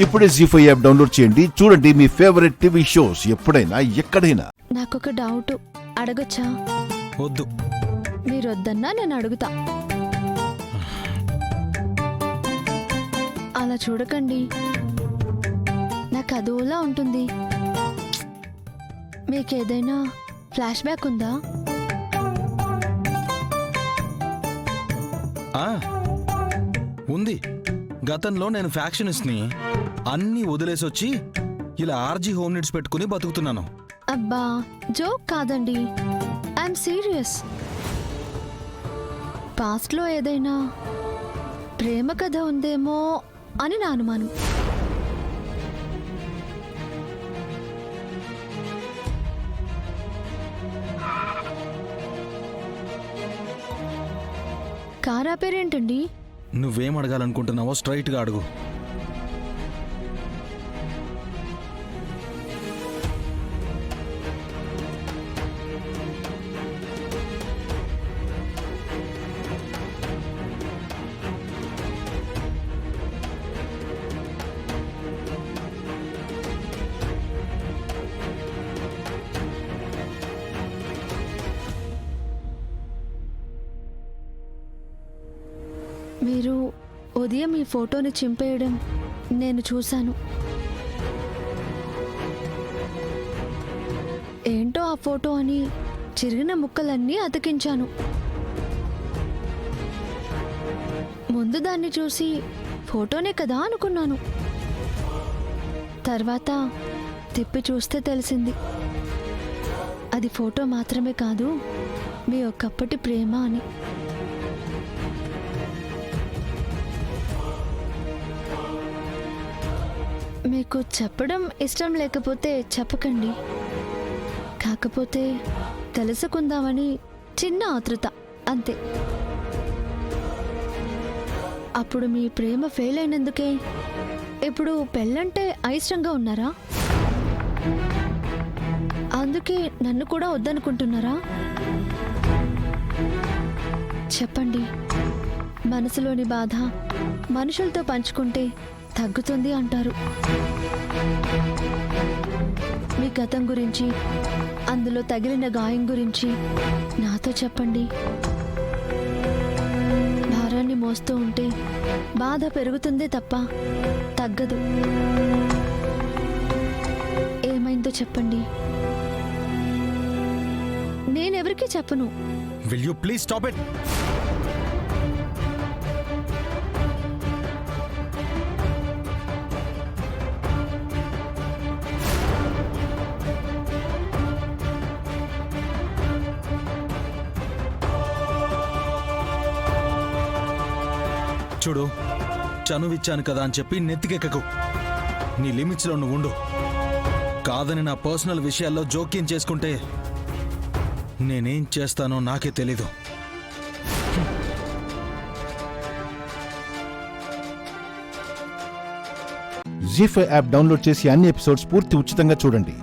ఇప్పుడే జీ5 app download చేయండి. చూడండి మీ ఫేవరెట్ టీవీ షోస్ ఎప్పుడైనా ఎక్కడైనా. నాకొక డౌట్ అడగొచ్చా? వద్దు. మీరొద్దన్నా నేను అడుగుతా. అలా చూడకండి, నాకు అదోలా ఉంటుంది. మీకేదైనా ఫ్లాష్ బ్యాక్ ఉందా? ఉంది. గతంలో నేను ఫ్యాక్షనిస్ట్ని అన్నీ వదిలేసొచ్చి ఇలా ఆర్జీ హోమ్ నీడ్స్ పెట్టుకుని బతుకుతున్నాను. అబ్బా, జోక్ కాదండి, ఐఎమ్ సీరియస్. పాస్ట్లో ఏదైనా ప్రేమ కథ ఉందేమో అని నా అనుమానం. కారా పేరేంటండి? నువ్వేం అడగాలనుకుంటున్నావో స్ట్రైట్గా అడుగు. మీరు ఉదయం ఈ ఫోటోని చింపేయడం నేను చూశాను. ఏంటో ఆ ఫోటో అని చిరిగిన ముక్కలన్నీ అతికించాను. ముందు దాన్ని చూసి ఫోటోనే కదా అనుకున్నాను. తర్వాత తిప్పి చూస్తే తెలిసింది అది ఫోటో మాత్రమే కాదు, మీ ఒక్కప్పటి ప్రేమ అని. మీకు చెప్పడం ఇష్టం లేకపోతే చెప్పకండి, కాకపోతే తెలుసుకుందామని చిన్న ఆతృత అంతే. అప్పుడు మీ ప్రేమ ఫెయిల్ అయినందుకే ఇప్పుడు పెళ్ళంటే అయిష్టంగా ఉన్నారా? అందుకే నన్ను కూడా వద్దనుకుంటున్నారా? చెప్పండి, మనసులోని బాధ మనుషులతో పంచుకుంటే తగ్గుతుంది అంటారు. మీ గతం గురించి, అందులో తగిలిన గాయం గురించి నాతో చెప్పండి. భారాన్ని మోస్తూ ఉంటే బాధ పెరుగుతుందే తప్ప తగ్గదు. ఏమైందో చెప్పండి, నేనెవరికి చెప్పను. Will you please stop it? చూడు, చనువిచ్చాను కదా అని చెప్పి నెత్తికెక్కకు. నీ లిమిట్స్లో నువ్వు ఉండు. కాదని నా పర్సనల్ విషయాల్లో జోక్యం చేసుకుంటే నేనేం చేస్తానో నాకే తెలీదు. జీ5 యాప్ డౌన్లోడ్ చేసి అన్ని ఎపిసోడ్స్ పూర్తి ఉచితంగా చూడండి.